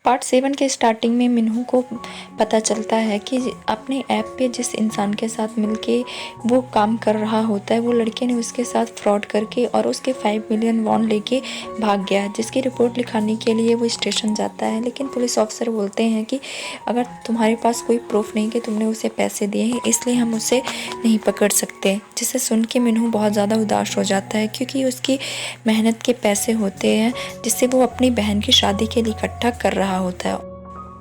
Part 7 के starting में मिन्हू को पता चलता है कि अपने ऐप पे जिस इंसान के साथ मिलके वो काम कर रहा होता है, वो लड़के ने उसके साथ फ्रॉड करके और उसके 5 मिलियन वॉन लेके भाग गया, जिसकी रिपोर्ट लिखाने के लिए वो स्टेशन जाता है। लेकिन पुलिस ऑफिसर बोलते हैं कि अगर तुम्हारे पास कोई प्रूफ नहीं कि तुमने उसे पैसे दिए हैं, इसलिए हम उसे नहीं पकड़ सकते। जिसे सुन के मिन्हू बहुत ज़्यादा उदास हो जाता है, क्योंकि उसकी मेहनत के पैसे होते हैं जिससे वो अपनी बहन की शादी के लिए इकट्ठा कर रहा होता है।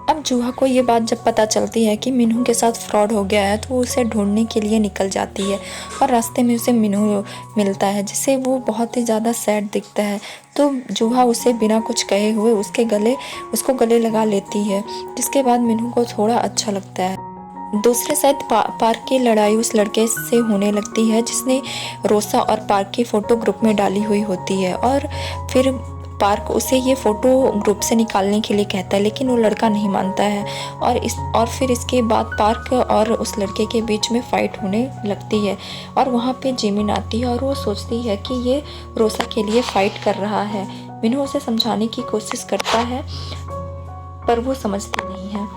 अब जूहा को ये बात जब पता चलती है कि मिन्हू के साथ फ्रॉड हो गया है, तो वो उसे ढूंढने के लिए निकल जाती है और रास्ते में उसे मिन्हू मिलता है, जिससे वो बहुत ही ज़्यादा सैड दिखता है। तो जूहा उसे बिना कुछ कहे हुए उसको गले लगा लेती है, जिसके बाद मिन्हू को थोड़ा अच्छा लगता है। दूसरे साइड पार्क की लड़ाई उस लड़के से होने लगती है जिसने रोसा और पार्क की फ़ोटो ग्रुप में डाली हुई होती है, और फिर पार्क उसे ये फ़ोटो ग्रुप से निकालने के लिए कहता है, लेकिन वो लड़का नहीं मानता है। और फिर इसके बाद पार्क और उस लड़के के बीच में फ़ाइट होने लगती है, और वहाँ पे जिमिन आती है और वो सोचती है कि ये रोसा के लिए फ़ाइट कर रहा है। मिन्हू उसे समझाने की कोशिश करता है, पर वो समझती नहीं है।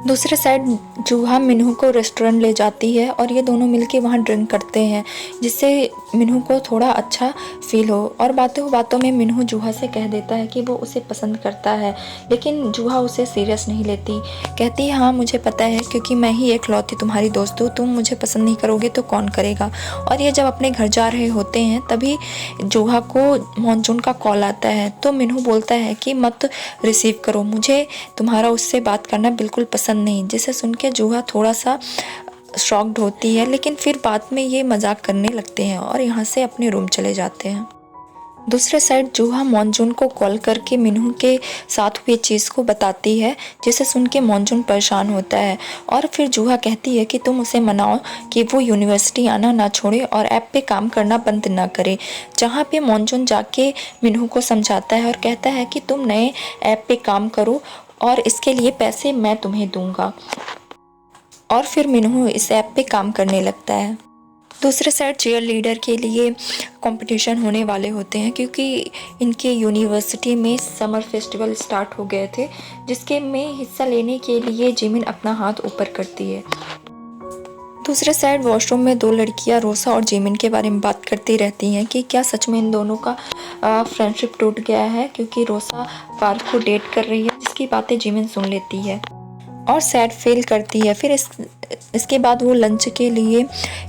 दूसरे साइड जूहा मिन्हू को रेस्टोरेंट ले जाती है और ये दोनों मिलके वहाँ ड्रिंक करते हैं, जिससे मिन्हू को थोड़ा अच्छा फील हो। और बातों में मिन्हू जूहा से कह देता है कि वो उसे पसंद करता है, लेकिन जूहा उसे सीरियस नहीं लेती। कहती है, हाँ मुझे पता है, क्योंकि मैं ही एकलौती तुम्हारी दोस्त हूँ, तुम मुझे पसंद नहीं करोगे तो कौन करेगा। और ये जब अपने घर जा रहे होते हैं तभी जूहा को मॉनजून का कॉल आता है, तो मिन्हू बोलता है कि मत रिसीव करो, मुझे तुम्हारा उससे बात करना बिल्कुल पसंद नहीं। जिसे सुन के जूहा थोड़ा सा शॉक्ड होती है, लेकिन फिर बाद में ये मजाक करने लगते हैं और यहाँ से अपने रूम चले जाते हैं। दूसरे साइड जूहा मॉनजून को कॉल करके मिन्हू के साथ हुई चीज़ को बताती है, जिसे सुन के मॉनजून परेशान होता है। और फिर जूहा कहती है कि तुम उसे मनाओ कि वो यूनिवर्सिटी आना ना छोड़े और ऐप पे काम करना बंद ना करे। जहाँ पे मॉनजून जाके मिन्हू को समझाता है और कहता है कि तुम नए ऐप पे काम करो और इसके लिए पैसे मैं तुम्हें दूंगा। और फिर मिन्हू इस ऐप पे काम करने लगता है। दूसरे साइड चीयर लीडर के लिए कंपटीशन होने वाले होते हैं, क्योंकि इनके यूनिवर्सिटी में समर फेस्टिवल स्टार्ट हो गए थे, जिसके में हिस्सा लेने के लिए जिमिन अपना हाथ ऊपर करती है। दूसरे साइड वॉशरूम में दो लड़कियां रोसा और जिमिन के बारे में बात करती रहती हैं कि क्या सच में इन दोनों का फ्रेंडशिप टूट गया है, क्योंकि रोसा पार्क को डेट कर रही है, जिसकी बातें जिमिन सुन लेती है और सैड फील करती है। फिर इसके बाद वो लंच के लिए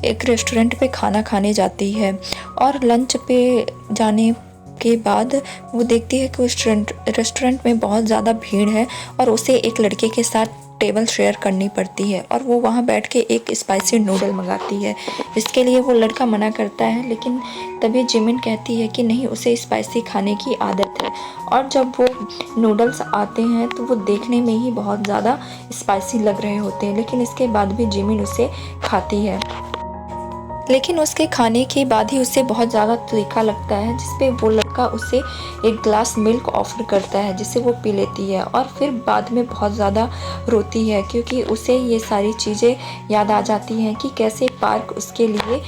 एक रेस्टोरेंट पे खाना खाने जाती है, और लंच पे जाने के बाद वो देखती है कि उस रेस्टोरेंट में बहुत ज़्यादा भीड़ है और उसे एक लड़के के साथ टेबल शेयर करनी पड़ती है, और वो वहाँ बैठ के एक स्पाइसी नूडल मंगाती है, जिसके लिए वो लड़का मना करता है। लेकिन तभी जिमिन कहती है कि नहीं, उसे स्पाइसी खाने की आदत है। और जब वो नूडल्स आते हैं तो वो देखने में ही बहुत ज़्यादा स्पाइसी लग रहे होते हैं, लेकिन इसके बाद भी जिमिन उसे खाती है। लेकिन उसके खाने के बाद ही उसे बहुत ज़्यादा तीखा लगता है, जिसपे वो लड़का उसे एक ग्लास मिल्क ऑफर करता है, जिसे वो पी लेती है और फिर बाद में बहुत ज़्यादा रोती है, क्योंकि उसे ये सारी चीज़ें याद आ जाती हैं कि कैसे पार्क उसके लिए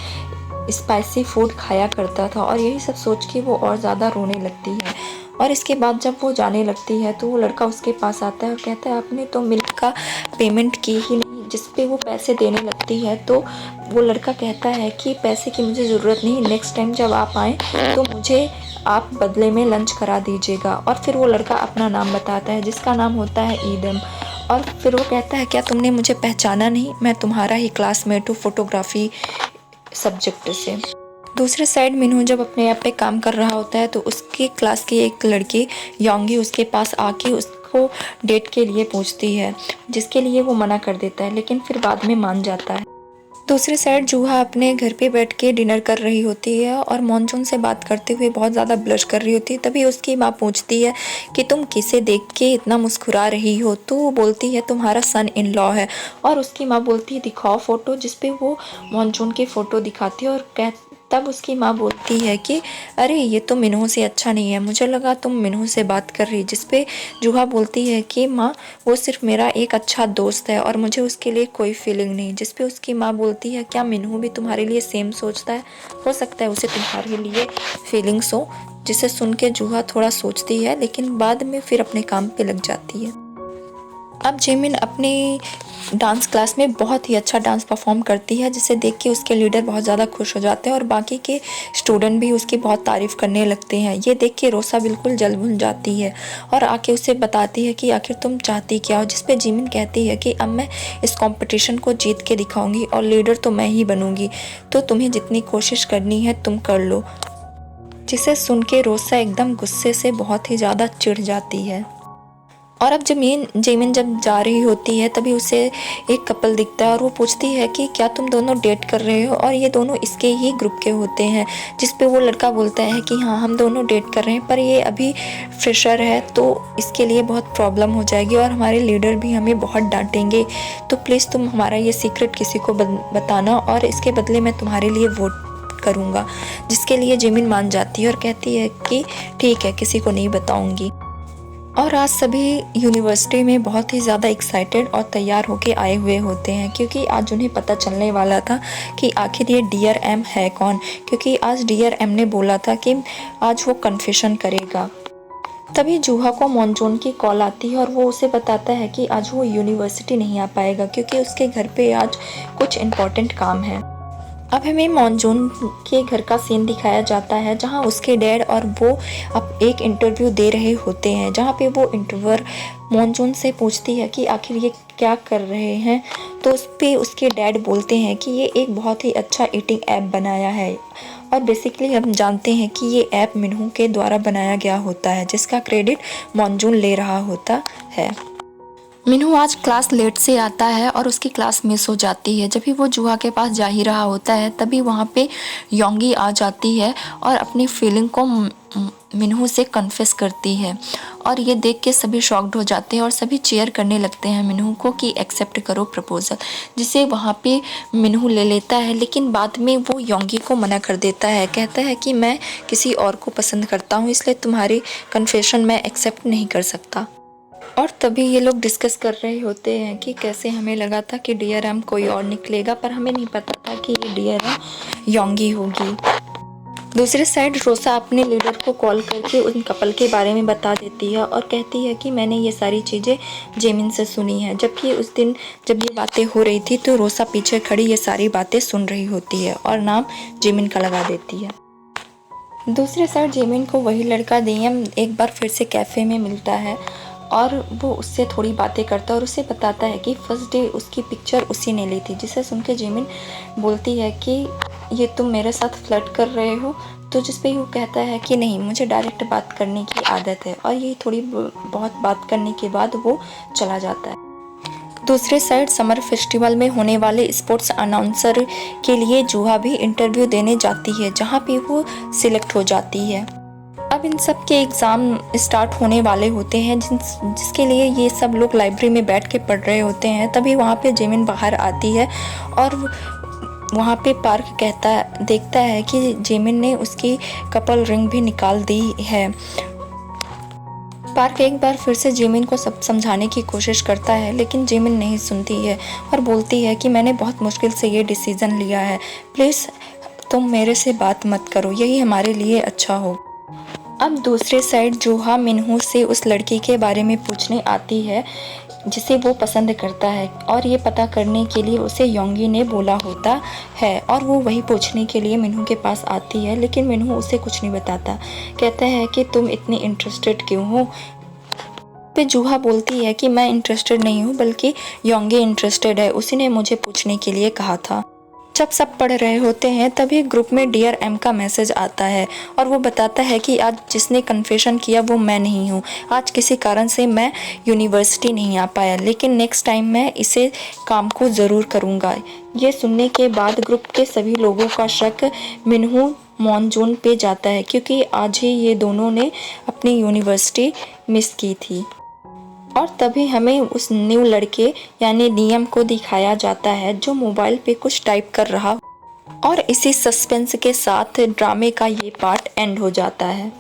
स्पाइसी फूड खाया करता था, और यही सब सोच के वो और ज़्यादा रोने लगती है। और इसके बाद जब वो जाने लगती है तो वो लड़का उसके पास आता है और कहता है, आपने तो मिल्क का पेमेंट की ही नहीं, जिस पे वो पैसे देने लगती है। तो वो लड़का कहता है कि पैसे की मुझे ज़रूरत नहीं, नेक्स्ट टाइम जब आप आएँ तो मुझे आप बदले में लंच करा दीजिएगा। और फिर वो लड़का अपना नाम बताता है, जिसका नाम होता है ईदम। और फिर वो कहता है, क्या तुमने मुझे पहचाना नहीं, मैं तुम्हारा ही क्लासमेट हूँ फोटोग्राफी सब्जेक्ट से। दूसरे साइड मिन्हू जब अपने ऐप पे काम कर रहा होता है तो उसकी क्लास की एक लड़की योंगी उसके पास आके उसको डेट के लिए पूछती है, जिसके लिए वो मना कर देता है, लेकिन फिर बाद में मान जाता है। दूसरी साइड जूहा अपने घर पे बैठ के डिनर कर रही होती है और मॉनजून से बात करते हुए बहुत ज़्यादा ब्लश कर रही होती है। तभी उसकी माँ पूछती है कि तुम किसे देख के इतना मुस्कुरा रही हो, तो वो बोलती है तुम्हारा सन इन लॉ है। और उसकी माँ बोलती है दिखाओ फ़ोटो, जिसपे वो मॉनजून की फ़ोटो दिखाती है, और तब उसकी माँ बोलती है कि अरे ये तो मिन्हू से अच्छा नहीं है, मुझे लगा तुम मिन्हू से बात कर रही। जिसपे जूहा बोलती है कि माँ वो सिर्फ मेरा एक अच्छा दोस्त है और मुझे उसके लिए कोई फीलिंग नहीं। जिसपे उसकी माँ बोलती है क्या मिन्हू भी तुम्हारे लिए सेम सोचता है, हो सकता है उसे तुम्हारे लिए फीलिंग्स हो। जिसे सुन के जूहा थोड़ा सोचती है, लेकिन बाद में फिर अपने काम पे लग जाती है। अब जिमिन अपनी डांस क्लास में बहुत ही अच्छा डांस परफॉर्म करती है, जिसे देख के उसके लीडर बहुत ज़्यादा खुश हो जाते हैं और बाकी के स्टूडेंट भी उसकी बहुत तारीफ़ करने लगते हैं। ये देख के रोसा बिल्कुल जल भुन जाती है और आके उसे बताती है कि आखिर तुम चाहती क्या हो, जिस पे जिमिन कहती है कि अब मैं इस कंपटीशन को जीत के दिखाऊंगी और लीडर तो मैं ही बनूंगी, तो तुम्हें जितनी कोशिश करनी है तुम कर लो। जिसे सुन के रोसा एकदम गुस्से से बहुत ही ज़्यादा चिढ़ जाती है। और अब जिमिन जब जा रही होती है तभी उसे एक कपल दिखता है और वो पूछती है कि क्या तुम दोनों डेट कर रहे हो, और ये दोनों इसके ही ग्रुप के होते हैं। जिस पे वो लड़का बोलता है कि हाँ हम दोनों डेट कर रहे हैं, पर ये अभी फ्रेशर है तो इसके लिए बहुत प्रॉब्लम हो जाएगी और हमारे लीडर भी हमें बहुत डांटेंगे, तो प्लीज़ तुम हमारा ये सीक्रेट किसी को बताना और इसके बदले मैं तुम्हारे लिए वोट करूँगा। जिसके लिए जिमिन मान जाती है और कहती है कि ठीक है, किसी को नहीं बताऊँगी। और आज सभी यूनिवर्सिटी में बहुत ही ज़्यादा एक्साइटेड और तैयार होके आए हुए होते हैं, क्योंकि आज उन्हें पता चलने वाला था कि आखिर ये डियर एम है कौन, क्योंकि आज डियर एम ने बोला था कि आज वो कन्फेशन करेगा। तभी जूहा को मॉन्जून की कॉल आती है और वो उसे बताता है कि आज वो यूनिवर्सिटी नहीं आ पाएगा क्योंकि उसके घर पे आज कुछ इम्पोर्टेंट काम है। अब हमें मॉन्जून के घर का सीन दिखाया जाता है, जहां उसके डैड और वो अब एक इंटरव्यू दे रहे होते हैं, जहां पे वो इंटरव्यूअर मॉन्जून से पूछती है कि आखिर ये क्या कर रहे हैं, तो उस पे उसके डैड बोलते हैं कि ये एक बहुत ही अच्छा ईटिंग ऐप बनाया है। और बेसिकली हम जानते हैं कि ये ऐप मिन्हू के द्वारा बनाया गया होता है, जिसका क्रेडिट मॉन्जून ले रहा होता है। मिन्हू आज क्लास लेट से आता है और उसकी क्लास मिस हो जाती है। जब भी वो जूहा के पास जा ही रहा होता है तभी वहाँ पे योंगी आ जाती है और अपनी फीलिंग को मिन्हू से कन्फेस करती है, और ये देख के सभी शॉक्ड हो जाते हैं और सभी चीयर करने लगते हैं मिन्हू को कि एक्सेप्ट करो प्रपोज़ल, जिसे वहाँ पे मिन्हू ले लेता है। लेकिन बाद में वो योंगी को मना कर देता है, कहता है कि मैं किसी और को पसंद करता हूँ, इसलिए तुम्हारी कन्फेशन मैं एक्सेप्ट नहीं कर सकता। और तभी ये लोग डिस्कस कर रहे होते हैं कि कैसे हमें लगा था कि डियर एम कोई और निकलेगा, पर हमें नहीं पता था कि ये डियर एम योंगी होगी। दूसरी साइड रोसा अपने लीडर को कॉल करके उन कपल के बारे में बता देती है और कहती है कि मैंने ये सारी चीज़ें जिमिन से सुनी हैं। जबकि उस दिन जब ये बातें हो रही थी तो रोसा पीछे खड़ी ये सारी बातें सुन रही होती है और नाम जिमिन का लगा देती है। दूसरी साइड जिमिन को वही लड़का डीएम एक बार फिर से कैफ़े में मिलता है और वो उससे थोड़ी बातें करता है और उसे बताता है कि फर्स्ट डे उसकी पिक्चर उसी ने ली थी। जिसे सुन के जिमिन बोलती है कि ये तुम मेरे साथ फ्लर्ट कर रहे हो, तो जिस पे वो कहता है कि नहीं, मुझे डायरेक्ट बात करने की आदत है, और ये थोड़ी बहुत बात करने के बाद वो चला जाता है। दूसरे साइड समर फेस्टिवल में होने वाले स्पोर्ट्स अनाउंसर के लिए जूहा भी इंटरव्यू देने जाती है, जहाँ पे वो सिलेक्ट हो जाती है। अब इन सब के एग्ज़ाम स्टार्ट होने वाले होते हैं, जिसके लिए ये सब लोग लाइब्रेरी में बैठ के पढ़ रहे होते हैं। तभी वहाँ पे जिमिन बाहर आती है और वहाँ पे पार्क देखता है कि जिमिन ने उसकी कपल रिंग भी निकाल दी है। पार्क एक बार फिर से जिमिन को सब समझाने की कोशिश करता है, लेकिन जिमिन नहीं सुनती है और बोलती है कि मैंने बहुत मुश्किल से ये डिसीज़न लिया है, प्लीज़ तुम मेरे से बात मत करो, यही हमारे लिए अच्छा हो। अब दूसरे साइड जूहा मिन्हू से उस लड़की के बारे में पूछने आती है जिसे वो पसंद करता है, और ये पता करने के लिए उसे योंगी ने बोला होता है, और वो वही पूछने के लिए मिन्हू के पास आती है। लेकिन मिन्हू उसे कुछ नहीं बताता, कहता है कि तुम इतनी इंटरेस्टेड क्यों हो। पे जूहा बोलती है कि मैं इंटरेस्टेड नहीं हूँ, बल्कि योंगी इंटरेस्टेड है, उसी ने मुझे पूछने के लिए कहा था। जब सब पढ़ रहे होते हैं तभी ग्रुप में डियर एम का मैसेज आता है और वो बताता है कि आज जिसने कन्फेशन किया वो मैं नहीं हूँ। आज किसी कारण से मैं यूनिवर्सिटी नहीं आ पाया, लेकिन नेक्स्ट टाइम मैं इसे काम को ज़रूर करूँगा। ये सुनने के बाद ग्रुप के सभी लोगों का शक मिन्हू मॉन्जून पे जाता है, क्योंकि आज ही ये दोनों ने अपनी यूनिवर्सिटी मिस की थी। और तभी हमें उस न्यू लड़के यानी डीएम को दिखाया जाता है जो मोबाइल पे कुछ टाइप कर रहा, और इसी सस्पेंस के साथ ड्रामे का ये पार्ट एंड हो जाता है।